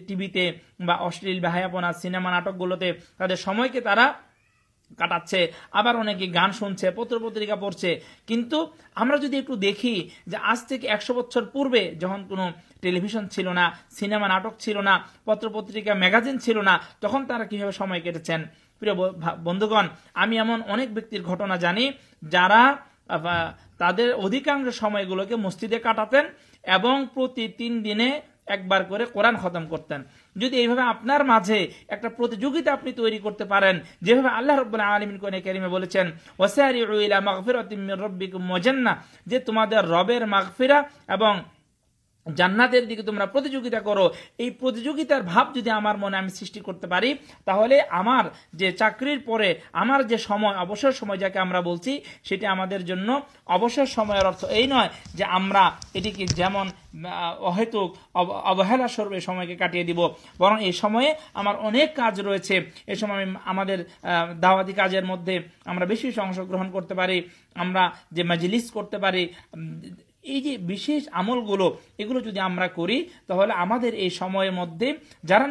টিভিতে বা অশ্লীল বাহায়াপনা সিনেমা নাটকগুলোতে তাদের সময়কে তারা কাটাচ্ছে, আবার অনেকে গান শুনছে, পত্রপত্রিকা পড়ছে। কিন্তু আমরা যদি একটু দেখি যে আজ থেকে 100 বছর পূর্বে যখন কোনো টেলিভিশন ছিল না, সিনেমা নাটক ছিল না, পত্রপত্রিকা ম্যাগাজিন ছিল না, তখন তারা কিভাবে সময় কেটেছেন। প্রিয় বন্ধুগণ, আমি এমন অনেক ব্যক্তির ঘটনা জানি যারা তাদের অধিকাংশ সময়গুলোকে মসজিদে কাটাতেন এবং প্রতি 3 দিনে একবার করে কোরআন খতম করতেন। যদি এইভাবে আপনার মাঝে একটা প্রতিযোগিতা আপনি তৈরি করতে পারেন, যেভাবে আল্লাহ রাব্বুল আলামিন কোরআনে কারিমে বলেছেন ওয়াসারিউ ইলা মাগফিরাতিম মির রাব্বিকুম ওয়া জান্নাহ, যে তোমাদের রবের মাগফিরা এবং জান্নাতের দিকে তোমরা প্রতিযোগিতা করো। এই প্রতিযোগিতার ভাব যদি আমার মনে আমি সৃষ্টি করতে পারি, তাহলে আমার যে চাকরির পরে আমার যে সময়, অবসর সময় যাকে আমরা বলছি, সেটি আমাদের জন্য অবসর সময়ের অর্থ এই নয় যে আমরা এটিকে যেমন অহেতুক অবহেলা স্বরূপে সময়কে কাটিয়ে দিব, বরং এই সময়ে আমার অনেক কাজ রয়েছে। এই সময় আমাদের দাওয়াতি কাজের মধ্যে আমরা বেশি বেশি অংশগ্রহণ করতে পারি, আমরা যে মাজলিস করতে পারি, এই যে বিশেষ আমলগুলো, এগুলো যদি আমরা করি, তাহলে আমাদের এই সময়ের মধ্যে যারা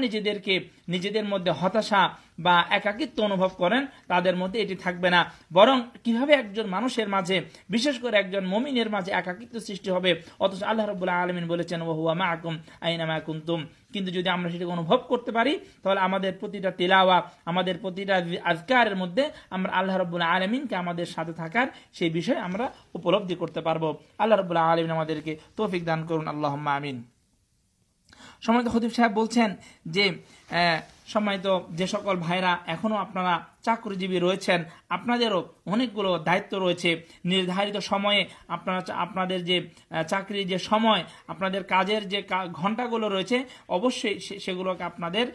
নিজেদের মধ্যে হতাশা বা একাকিত্ব অনুভব করেন, তাদের মধ্যে এটি থাকবে না। বরং কিভাবে একজন মানুষের মাঝে, বিশেষ করে একজন মুমিনের মাঝে একাকিত্ব সৃষ্টি হবে, অথচ আল্লাহ রাব্বুল আলামিন বলেছেন ওয়া হুয়া মাআকুম আইনামা কুনতুম। কিন্তু যদি আমরা সেটাকে অনুভব করতে পারি, তাহলে আমাদের প্রতিটা তিলাওয়া, আমাদের প্রতিটা আজকারের মধ্যে আমরা আল্লাহ রাব্বুল আলামিনকে আমাদের সাথে থাকার সেই বিষয় আমরা উপলব্ধি করতে পারবো। আল্লাহ রাব্বুল আলামিন আমাদেরকে তৌফিক দান করুন, আল্লাহুম্মা আমিন। সম্মানিত খতিব সাহেব বলছেন যে সম্মানিত যে সকল ভাইরা এখনো আপনারা চাকরিজীবী রয়েছেন, আপনাদেরও অনেকগুলো দায়িত্ব রয়েছে। নির্ধারিত সময়ে আপনাদের যে চাকরির যে সময়, আপনাদের কাজের যে ঘন্টাগুলো রয়েছে, অবশ্যই সেগুলোকে আপনাদের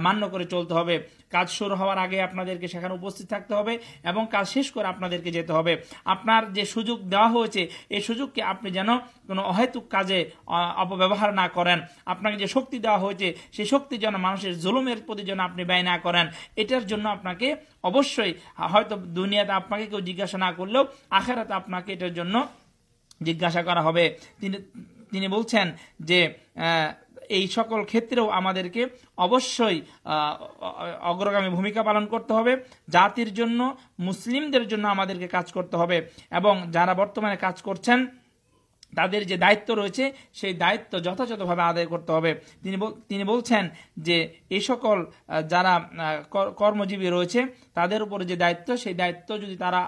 মান্য করে চলতে হবে। কাজ শুরু হওয়ার আগে আপনাদেরকে সেখানে উপস্থিত থাকতে হবে এবং কাজ শেষ করে আপনাদেরকে যেতে হবে। আপনার যে সুযোগ দেওয়া হয়েছে, এই সুযোগকে আপনি যেন কোনো অহেতুক কাজে অপব্যবহার না করেন। আপনাকে যে শক্তি দেওয়া হয়েছে, সেই শক্তি যেন মানুষের জুলুমের প্রতি যেন আপনি ব্যয় না করেন। এটার জন্য আপনাকে অবশ্যই, হয়তো দুনিয়াতে আপনাকে কেউ জিজ্ঞাসা না করলেও আখিরাতে আপনাকে এটার জন্য জিজ্ঞাসা করা হবে। তিনি বলছেন যে এই সকল ক্ষেত্রেও আমাদেরকে অবশ্যই অগ্রগামী ভূমিকা পালন করতে হবে। জাতির জন্য, মুসলিমদের জন্য আমাদেরকে কাজ করতে হবে এবং যারা বর্তমানে কাজ করছেন তাদের যে দায়িত্ব রয়েছে, সেই দায়িত্ব যথাযথভাবে আদায় করতে হবে। তিনি বলছেন যে এই সকল যারা কর্মজীবী রয়েছে, তাদের উপরে যে দায়িত্ব, সেই দায়িত্ব যদি তারা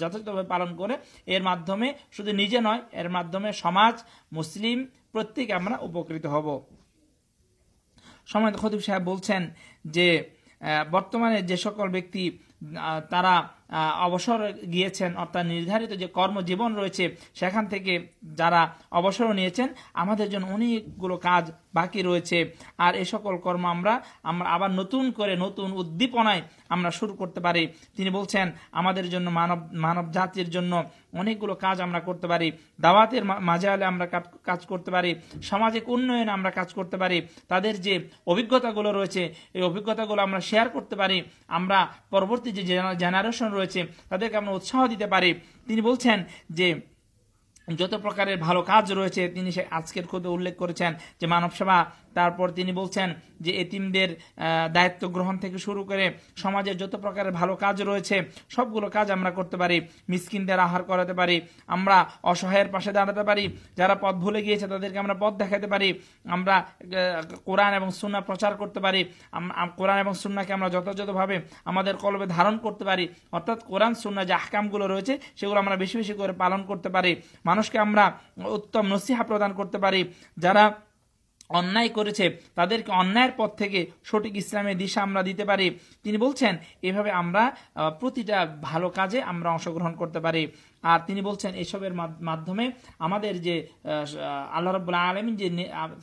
যথাযথভাবে পালন করে, এর মাধ্যমে শুধু নিজে নয়, এর মাধ্যমে সমাজ, মুসলিম প্রত্যেকে আমরা উপকৃত হব। সম্মানিত খতিব সাহেব বলছেন যে বর্তমানে যে সকল ব্যক্তি তারা অবসর গিয়েছেন, অর্থাৎ নির্ধারিত যে কর্মজীবন রয়েছে সেখান থেকে যারা অবসর নিয়েছেন, আমাদের জন্য অনেকগুলো কাজ বাকি রয়েছে। আর এই সকল কর্ম আমরা আবার নতুন করে, নতুন উদ্দীপনায় আমরা শুরু করতে পারি। তিনি বলছেন আমাদের জন্য, মানব জাতির জন্য অনেকগুলো কাজ আমরা করতে পারি। দাওয়াতের মাঝালে আমরা কাজ করতে পারি, সামাজিক উন্নয়নে আমরা কাজ করতে পারি। তাদের যে অভিজ্ঞতাগুলো রয়েছে, এই অভিজ্ঞতাগুলো আমরা শেয়ার করতে পারি। আমরা পরবর্তী যে জেনারেশন রয়েছে তাদেরকে আমরা উৎসাহ দিতে পারি। তিনি বলছেন যে যত প্রকারের ভালো কাজ রয়েছে, তিনি আজকের খুদে উল্লেখ করেছেন যে মানব সেবা, তারপর তিনি বলছেন যে এতিমদের দায়িত্ব গ্রহণ থেকে শুরু করে সমাজের যত প্রকারের ভালো কাজ রয়েছে সবগুলো কাজ আমরা করতে পারি। মিসকিনদের আহার করাতে পারি, আমরা অসহায়ের পাশে দাঁড়াতে পারি, যারা পথ ভুলে গিয়েছে তাদেরকে আমরা পথ দেখাতে পারি, আমরা কোরআন এবং সুন্নাহ প্রচার করতে পারি, কোরআন এবং সুন্নাহকে আমরা যথাযথভাবে আমাদের কলবে ধারণ করতে পারি। অর্থাৎ কোরআন সুন্নাহ যে আহকামগুলো রয়েছে সেগুলো আমরা বেশি বেশি করে পালন করতে পারি। মানুষকে আমরা উত্তম নসিহা প্রদান করতে পারি। যারা অন্যায় করেছে তাদেরকে অন্যায়ের পথ থেকে সঠিক ইসলামের দিশা আমরা দিতে পারি। তিনি বলছেন এভাবে আমরা প্রতিটা ভালো কাজে আমরা অংশগ্রহণ করতে পারি। আর তিনি বলছেন এসবের মাধ্যমে আমাদের যে আল্লাহ রাব্বুল আলামিন যে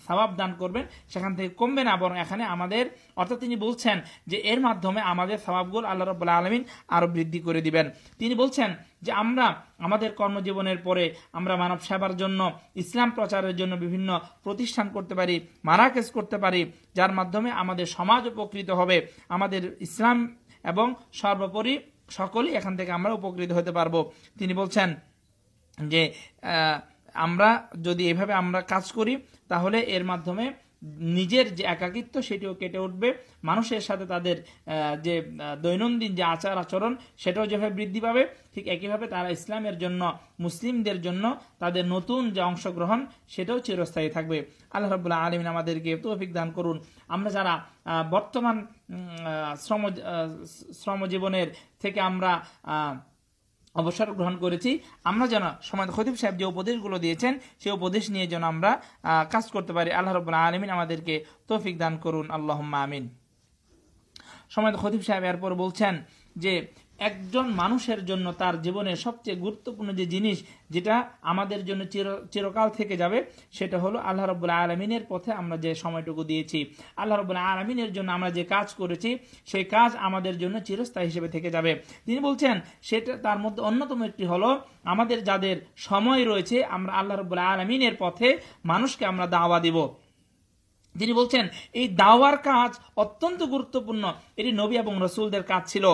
সওয়াব দান করবেন সেখান থেকে কমবে না, বরং এখানে আমাদের অর্থাৎ তিনি বলছেন যে এর মাধ্যমে আমাদের সওয়াবগুলো আল্লাহ রাব্বুল আলামিন আরো বৃদ্ধি করে দিবেন। তিনি বলছেন যে আমরা আমাদের কর্মজীবনের পরে আমরা মানব সেবার জন্য, ইসলাম প্রচারের জন্য বিভিন্ন প্রতিষ্ঠান করতে পারি, মারাকেজ করতে পারি, যার মাধ্যমে আমাদের সমাজ উপকৃত হবে, আমাদের ইসলাম এবং সর্বোপরি সকলেই এখান থেকে আমরা উপকৃত হতে পারবো। তিনি বলছেন যে আমরা যদি এভাবে আমরা কাজ করি তাহলে এর মাধ্যমে নিজের যে একাকিত্ব সেটিও কেটে উঠবে, মানুষের সাথে তাদের যে দৈনন্দিন যে আচার আচরণ সেটাও যেভাবে বৃদ্ধি পাবে, ঠিক একইভাবে তারা ইসলামের জন্য, মুসলিমদের জন্য তাদের নতুন যে অংশগ্রহণ সেটাও চিরস্থায়ী থাকবে। আল্লাহ রাব্বুল আলামিন আমাদেরকে তৌফিক দান করুন। আমরা যারা বর্তমান শ্রমজীবনের থেকে আমরা অবসর গ্রহণ করেছি, আমরা যেন সময়ত খতিব সাহেব যে উপদেশগুলো দিয়েছেন সেই উপদেশ নিয়ে যেন আমরা কাজ করতে পারি। আল্লাহ রাব্বুল আলামিন আমাদেরকে তৌফিক দান করুন, আল্লাহুম্মা আমিন। সময়ত খতিব সাহেব এরপর বলছেন যে একজন মানুষের জন্য তার জীবনের সবচেয়ে গুরুত্বপূর্ণ যে জিনিস, যেটা আমাদের জন্য চিরকাল থেকে যাবে, সেটা হলো আল্লাহ রাব্বুল আলামিনের পথে আমরা যে সময়টুকু দিয়েছি, আল্লাহ রাব্বুল আলামিনের জন্য আমরা যে কাজ করেছি সেই কাজ আমাদের জন্য চিরস্থায়ী হিসেবে থেকে যাবে। তিনি বলছেন সেটা তার মধ্যে অন্যতম একটি হলো আমাদের যাদের সময় রয়েছে আমরা আল্লাহ রাব্বুল আলামিনের পথে মানুষকে আমরা দাওয়া দিব। তিনি বলছেন এই দাওয়ার কাজ অত্যন্ত গুরুত্বপূর্ণ, এটি নবী এবং রসুলদের কাজ ছিল।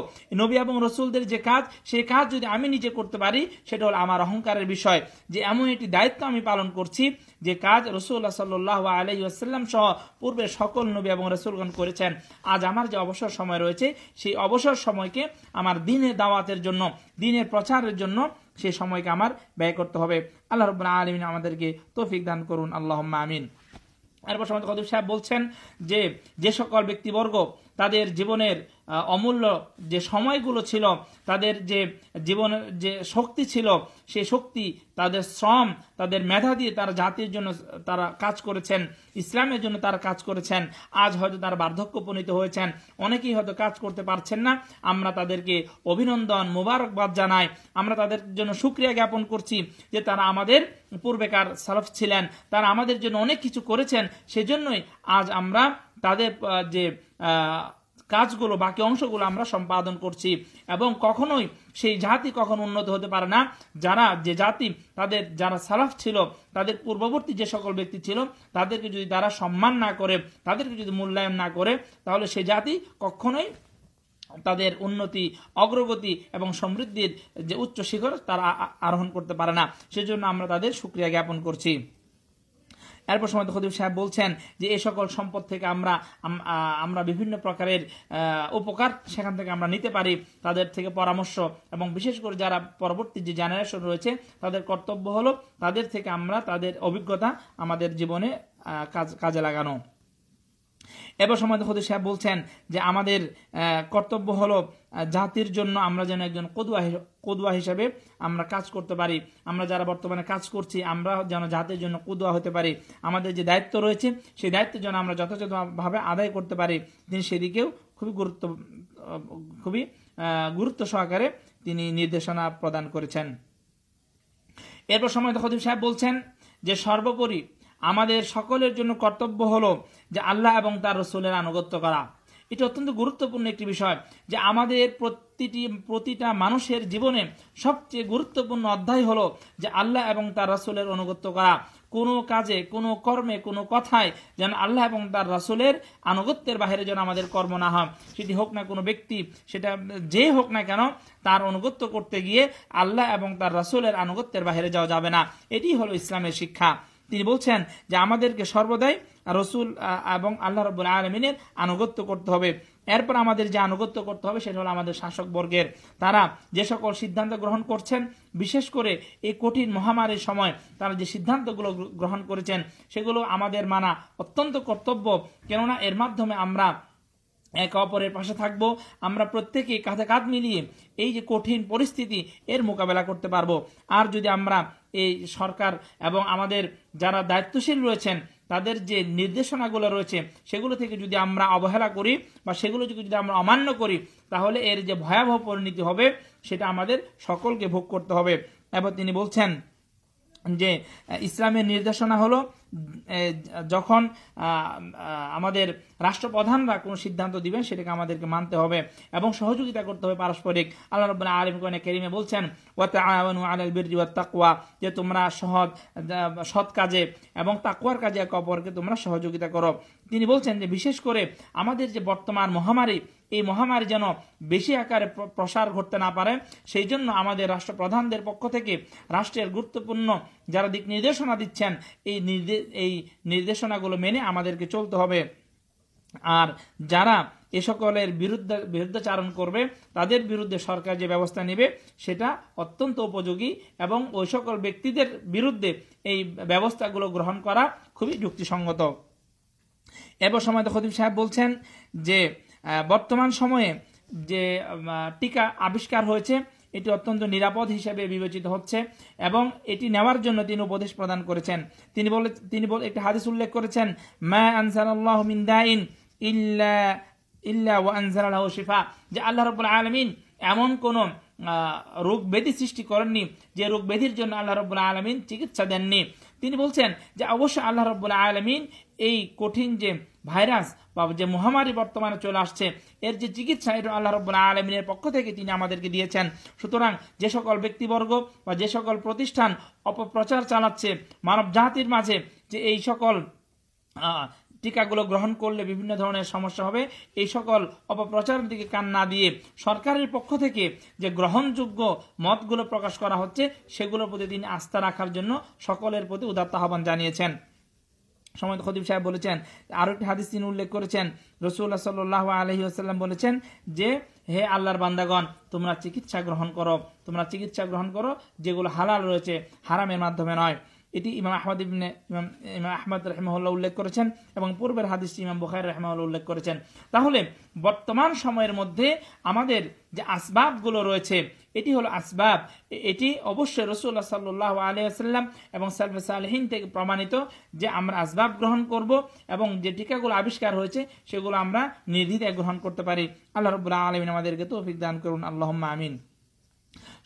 নবী এবং রসুলদের যে কাজ, সেই কাজ যদি আমি নিজে করতে পারি সেটা হলো আমার অহংকারের বিষয়, যে এমন একটি দায়িত্ব আমি পালন করছি যে কাজ রাসূলুল্লাহ সাল্লাল্লাহু আলাইহি ওয়াসাল্লাম সহ পূর্বে সকল নবী এবং রসুলগণ করেছেন। আজ আমার যে অবসর সময় রয়েছে সেই অবসর সময়কে আমার দ্বীনের দাওয়াতের জন্য, দ্বীনের প্রচারের জন্য সেই সময়কে আমার ব্যয় করতে হবে। আল্লাহ রাব্বুল আলামিন আমাদেরকে তৌফিক দান করুন, আল্লাহুম্মা আমিন। এরপর সময় খতিব সাহেব বলছেন যে যে সকল ব্যক্তিবর্গ তাদের জীবনের অমূল্য যে সময়গুলো ছিল, তাদের যে জীবনের যে শক্তি ছিল, সেই শক্তি, তাদের শ্রম, তাদের মেধা দিয়ে তারা জাতির জন্য তারা কাজ করেছেন, ইসলামের জন্য তারা কাজ করেছেন, আজ হয়তো তারা বার্ধক্য উপনীত হয়েছেন, অনেকেই হয়তো কাজ করতে পারছেন না, আমরা তাদেরকে অভিনন্দন, মোবারকবাদ জানাই, আমরা তাদের জন্য শুকরিয়া জ্ঞাপন করছি যে তারা আমাদের পূর্বেকার সালাফ ছিলেন, তারা আমাদের জন্য অনেক কিছু করেছেন। সেজন্যই আজ আমরা তাদের যে কাজগুলো, বাকি অংশগুলো আমরা সম্পাদন করছি। এবং কখনোই সেই জাতি কখনো উন্নত হতে পারে না যারা, যে জাতি তাদের যারা সালাফ ছিল, তাদের পূর্ববর্তী যে সকল ব্যক্তি ছিল তাদেরকে যদি তারা সম্মান না করে, তাদেরকে যদি মূল্যায়ন না করে, তাহলে সেই জাতি কখনোই তাদের উন্নতি, অগ্রগতি এবং সমৃদ্ধির যে উচ্চ শিখর তারা আরোহণ করতে পারে না। সেজন্য আমরা তাদের শুকরিয়া জ্ঞাপন করছি। এরপর সময় খতিব সাহেব বলছেন যে এই সকল সম্পদ থেকে আমরা বিভিন্ন প্রকারের উপকার সেখান থেকে আমরা নিতে পারি, তাদের থেকে পরামর্শ, এবং বিশেষ করে যারা পরবর্তী যে জেনারেশন রয়েছে তাদের কর্তব্য হলো তাদের থেকে আমরা তাদের অভিজ্ঞতা আমাদের জীবনে কাজে লাগানো। এবার সময় খতিব সাহেব বলছেন যে আমাদের কর্তব্য হলো জাতির জন্য আমরা যেন একজন কদুয়া হিসেবে আমরা কাজ করতে পারি। আমরা যারা বর্তমানে কাজ করছি আমরা যেন জাতির জন্য কদুয়া হতে পারি। আমাদের যে দায়িত্ব রয়েছে সেই দায়িত্ব যেন আমরা যথাযথভাবে আদায় করতে পারি। তিনি সেদিকেও খুবই গুরুত্ব সহকারে তিনি নির্দেশনা প্রদান করেছেন। এরপর সময় খতিব সাহেব বলছেন যে সর্বোপরি আমাদের সকলের জন্য কর্তব্য হলো যে আল্লাহ এবং তার রাসূলের আনুগত্য করা। এটা অত্যন্ত গুরুত্বপূর্ণ একটি বিষয়, যে আমাদের প্রতিটা মানুষের জীবনে সবচেয়ে গুরুত্বপূর্ণ অধ্যায় হলো যে আল্লাহ এবং তার রাসূলের আনুগত্য করা। কোনো কাজে, কোনো কর্মে, কোনো কথায় যেন আল্লাহ এবং তার রাসূলের আনুগত্যের বাইরে যেন আমাদের কর্ম না হয়। সেটি হোক না কোনো ব্যক্তি, সেটা যে হোক না কেন, তার আনুগত্য করতে গিয়ে আল্লাহ এবং তার রাসূলের আনুগত্যের বাইরে যাওয়া যাবে না। এটি হলো ইসলামের শিক্ষা। তিনি বলছেন যে আমাদেরকে সর্বদাই রাসূল এবং আল্লাহ রাব্বুল আলামিনের আনুগত্য করতে হবে। এরপর আমাদের যে আনুগত্য করতে হবে সেটা হলো আমাদের শাসকবর্গের। তারা যে সকল সিদ্ধান্ত গ্রহণ করছেন, বিশেষ করে এই কঠিন মহামারীর সময় তারা যে সিদ্ধান্তগুলো গ্রহণ করেছেন সেগুলো আমাদের মানা অত্যন্ত কর্তব্য। কেননা এর মাধ্যমে আমরা একে অপরের পাশে থাকবো, আমরা প্রত্যেকে কাঁধে কাঁধ মিলিয়ে এই যে কঠিন পরিস্থিতি এর মোকাবেলা করতে পারবো। আর যদি আমরা এই সরকার এবং আমাদের যারা দায়িত্বশীল রয়েছেন তাদের যে নির্দেশনাগুলো রয়েছে সেগুলো থেকে যদি আমরা অবহেলা করি বা সেগুলো যদি আমরা অমান্য করি, তাহলে এর যে ভয়াবহ পরিণতি হবে সেটা আমাদের সকলকে ভোগ করতে হবে। এবার তিনি বলছেন যে ইসলামের নির্দেশনা হলো যখন আমাদের রাষ্ট্রপ্রধানরা কোনো সিদ্ধান্ত দিবেন সেটাকে আমাদেরকে মানতে হবে এবং সহযোগিতা করতে হবে পারস্পরিক। আল্লাহ রাব্বুল আলামিন কোরআনে কারীমে বলছেন ওয়া তাআওয়ানু আলাল বিররি ওয়াত তাকওয়া, যে তোমরা সৎ কাজে এবং তাকওয়ার কাজে একে অপরকে তোমরা সহযোগিতা করো। তিনি বলছেন যে বিশেষ করে আমাদের যে বর্তমান মহামারী, এই মহামারী যেন বেশি আকারে প্রসার ঘটতে না পারে, সেই জন্য আমাদের রাষ্ট্রপ্রধানদের পক্ষ থেকে রাষ্ট্রের গুরুত্বপূর্ণ যারা দিক নির্দেশনা দিচ্ছেন এই নির্দেশনাগুলো মেনে আমাদেরকে চলতে হবে। আর যারা এ সকলের বিরুদ্ধাচারণ করবে তাদের বিরুদ্ধে সরকার যে ব্যবস্থা নেবে সেটা অত্যন্ত উপযোগী এবং ওই সকল ব্যক্তিদের বিরুদ্ধে এই ব্যবস্থাগুলো গ্রহণ করা খুবই যুক্তিসঙ্গত। এবার সময় খতিব সাহেব বলছেন যে বর্তমান সময়ে যে টিকা আবিষ্কার হয়েছে এটি অত্যন্ত নিরাপদ হিসেবে বিবেচিত হচ্ছে এবং এটি নেওয়ার জন্য তিনি উপদেশ প্রদান করেছেন। তিনি একটি হাদিস উল্লেখ করেছেন, মা আনজালাল্লাহু মিন দাইন ইল্লা ওয়া আনজালা লাহু শিফা, যে আল্লাহ রাব্বুল আলামিন এমন কোন রোগ ব্যাধি সৃষ্টি করেননি যে রোগ ব্যাধির জন্য আল্লাহ রাব্বুল আলামিন চিকিৎসা দেননি। তিনি বলছেন যে অবশ্যই আল্লাহ রাব্বুল আলামিন এই কঠিন যে ভাইরাস বা যে মহামারী বর্তমানে চলে আসছে এর যে চিকিৎসা এটা আল্লাহ রাব্বুল আলামিনের পক্ষ থেকে তিনি আমাদেরকে দিয়েছেন। সুতরাং যে সকল ব্যক্তিবর্গ বা যে সকল প্রতিষ্ঠান অপপ্রচার চালাচ্ছে মানব জাতির মাঝে যে এই সকল টিকাগুলো গ্রহণ করলে বিভিন্ন ধরনের সমস্যা হবে, এই সকল অপপ্রচারের দিকে কান না দিয়ে সরকারের পক্ষ থেকে যে গ্রহণযোগ্য মতগুলো প্রকাশ করা হচ্ছে সেগুলোর প্রতি তিনি আস্থা রাখার জন্য সকলের প্রতি উদাত্ত আহ্বান জানিয়েছেন। সময় খতিব সাহেব বলেছেন, আরো একটি হাদিস তিনি উল্লেখ করেছেন, রাসূলুল্লাহ সাল্লাল্লাহু আলাইহি ওয়াসাল্লাম বলেছেন যে হে আল্লাহর বান্দাগণ, তোমরা চিকিৎসা গ্রহণ করো যেগুলো হালাল রয়েছে, হারামের মাধ্যমে নয়। এটি ইমাম আহমদ রাহিমাহুল্লাহ উল্লেখ করেছেন এবং পূর্বের হাদিসটি ইমাম বুখারী রাহিমাহুল্লাহ উল্লেখ করেছেন। তাহলে বর্তমান সময়ের মধ্যে আমাদের যে আসবাবগুলো রয়েছে এটি হলো আসবাব, এটি অবশ্যই রাসূলুল্লাহ সাল্লাল্লাহু আলাইহি ওয়াসাল্লাম এবং সালফে সালেহিন থেকে প্রমাণিত যে আমরা আসবাব গ্রহণ করব এবং যে টিকাগুলো আবিষ্কার হয়েছে সেগুলো আমরা নির্দ্বিধায় গ্রহণ করতে পারি। আল্লাহ রাব্বুল আলামিন আমাদেরকে তৌফিক দান করুন, আল্লাহুম্মা আমিন।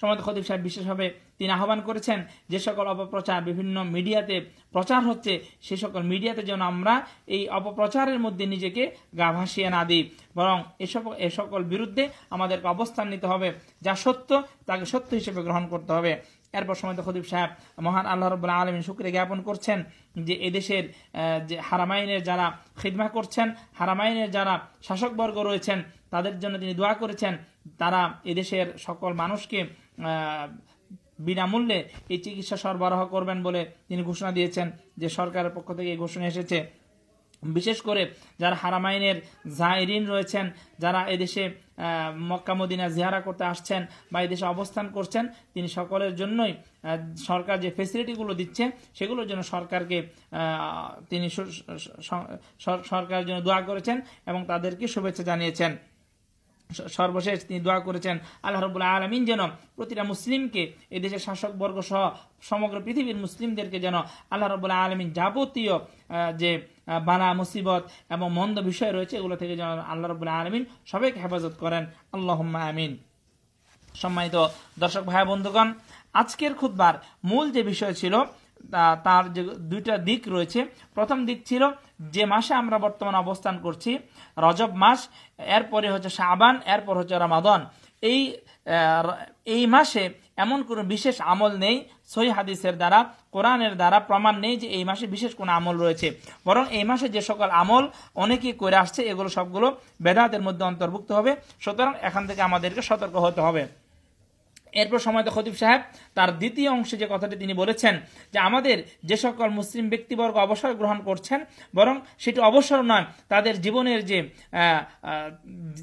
সমাজ খতিব সাহেব বিশেষভাবে তিনি আহ্বান করেছেন যে সকল অপপ্রচার বিভিন্ন মিডিয়াতে প্রচার হচ্ছে সে সকল মিডিয়াতে যেন আমরা এই অপপ্রচারের মধ্যে নিজেকে গা ভাসিয়ে না দিই, বরং এ সকল বিরুদ্ধে আমাদেরকে অবস্থান নিতে হবে। যা সত্য তাকে সত্য হিসেবে গ্রহণ করতে হবে। এরপর সময় খতিব সাহেব মহান আল্লাহ রাব্বুল আলামিন শুকরিয়া জ্ঞাপন করছেন যে এদেশের যে হারামাইনের যারা খিদমা করছেন, হারামাইনের যারা শাসকবর্গ রয়েছেন তাদের জন্য তিনি দোয়া করেছেন, তারা এদেশের সকল মানুষকে বিনামূল্যে এই চিকিৎসা সরবরাহ করবেন বলে তিনি ঘোষণা দিয়েছেন, যে সরকারের পক্ষ থেকে এই ঘোষণা এসেছে। বিশেষ করে যারা হারামাইনের জায়রিন রয়েছেন, যারা এদেশে মক্কা মদিনা জিয়ারা করতে আসছেন বা এদেশে অবস্থান করছেন, তিনি সকলের জন্যই সরকার যে ফেসিলিটিগুলো দিচ্ছে সেগুলোর জন্য সরকারকে তিনি সরকারের জন্য দোয়া করেছেন এবং তাদেরকে শুভেচ্ছা জানিয়েছেন। সর্বশেষ তিনি দোয়া করেছেন আল্লাহ রাব্বুল আলামিন যেন প্রতিটা মুসলিমকে এদেশের শাসকবর্গ সহ সমগ্র পৃথিবীর মুসলিমদেরকে যেন আল্লাহ রাব্বুল আলামিন যাবতীয় যে বালা মুসিবত এবং মন্দ বিষয় রয়েছে এগুলো থেকে যেন আল্লাহ রাব্বুল আলামিন সবাইকে হেফাজত করেন, আল্লাহুম্মা আমিন। সম্মানিত দর্শক ভাই বন্ধুগণ, আজকের খুতবার মূল যে বিষয় ছিল তার যে দুইটা দিক রয়েছে। প্রথম দিক ছিল যে মাসে আমরা বর্তমানে অবস্থান করছি রজব মাস, এরপরে হচ্ছে শাবান, এরপর হচ্ছে রমাদান। এই মাসে এমন কোনো বিশেষ আমল নেই, সহিহ হাদিসের দ্বারা কোরআনের দ্বারা প্রমাণ নেই যে এই মাসে বিশেষ কোনো আমল রয়েছে, বরং এই মাসে যে সকল আমল অনেকেই করে আসছে এগুলো সবগুলো বেদাতের মধ্যে অন্তর্ভুক্ত হবে। সুতরাং এখান থেকে আমাদেরকে সতর্ক হতে হবে। এরপর সময়ত খতিব সাহেব তার দ্বিতীয় অংশে যে কথাটি তিনি বলেছেন যে আমাদের যে সকল মুসলিম ব্যক্তিবর্গ অবসর গ্রহণ করছেন, বরং সেটি অবসর নয়, তাদের জীবনের যে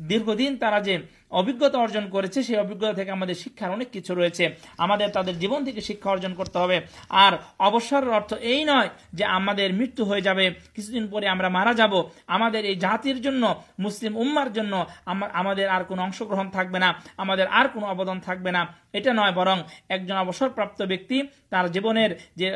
দীর্ঘদিন তারা যে অভিজ্ঞতা অর্জন করেছে সেই অভিজ্ঞতা থেকে আমাদের শিক্ষার অনেক কিছু রয়েছে, আমাদের তাদের জীবন থেকে শিক্ষা অর্জন করতে হবে। আর অবসরের অর্থ এই নয় যে আমাদের মৃত্যু হয়ে যাবে, কিছুদিন পরে আমরা মারা যাব, আমাদের এই জাতির জন্য মুসলিম উম্মার জন্য আমাদের আর কোনো অংশগ্রহণ থাকবে না, আমাদের আর কোনো অবদান থাকবে না, এটা নয়, বরং একজন অবসরপ্রাপ্ত ব্যক্তি তার জীবনের যে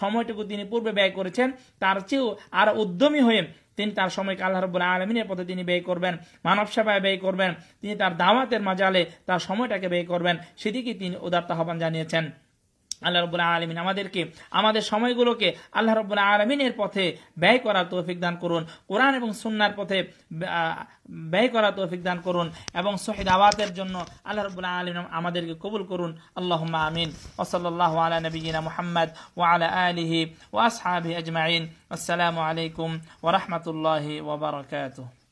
সময়টুকু তিনি পূর্বে ব্যয় করেছেন তার চেয়েও আর উদ্যমী হয়ে তিনি তার সময়কে আল্লাহ রাব্বুল আলামিনের পথে তিনি ব্যয় করবেন, মানব সেবায় ব্যয় করবেন, তিনি তার দাওয়াতের মাজালে তার সময়টাকে ব্যয় করবেন, সেদিকে তিনি উদারতা আহ্বান জানিয়েছেন। আল্লাহ রাব্বুল আলামিন আমাদেরকে আমাদের সময়গুলোকে আল্লাহ রাব্বুল আলামিনের পথে ব্যয় করার তৌফিক দান করুন, কোরআন এবং সুন্নাহর পথে ব্যয় করার তৌফিক দান করুন, এবং সহিহ দাওয়াতের জন্য আল্লাহ রাব্বুল আলামিন আমাদেরকে কবুল করুন। আল্লাহুম্মা আমিন। ওয়া সাল্লাল্লাহু আলা নাবিয়িনা মুহাম্মদ ওয়া আলা আলিহি ওয়া আসহাবিহি আজমাইন। আসসালামু আলাইকুম ওয়া রাহমাতুল্লাহি ওয়া বারাকাতুহু।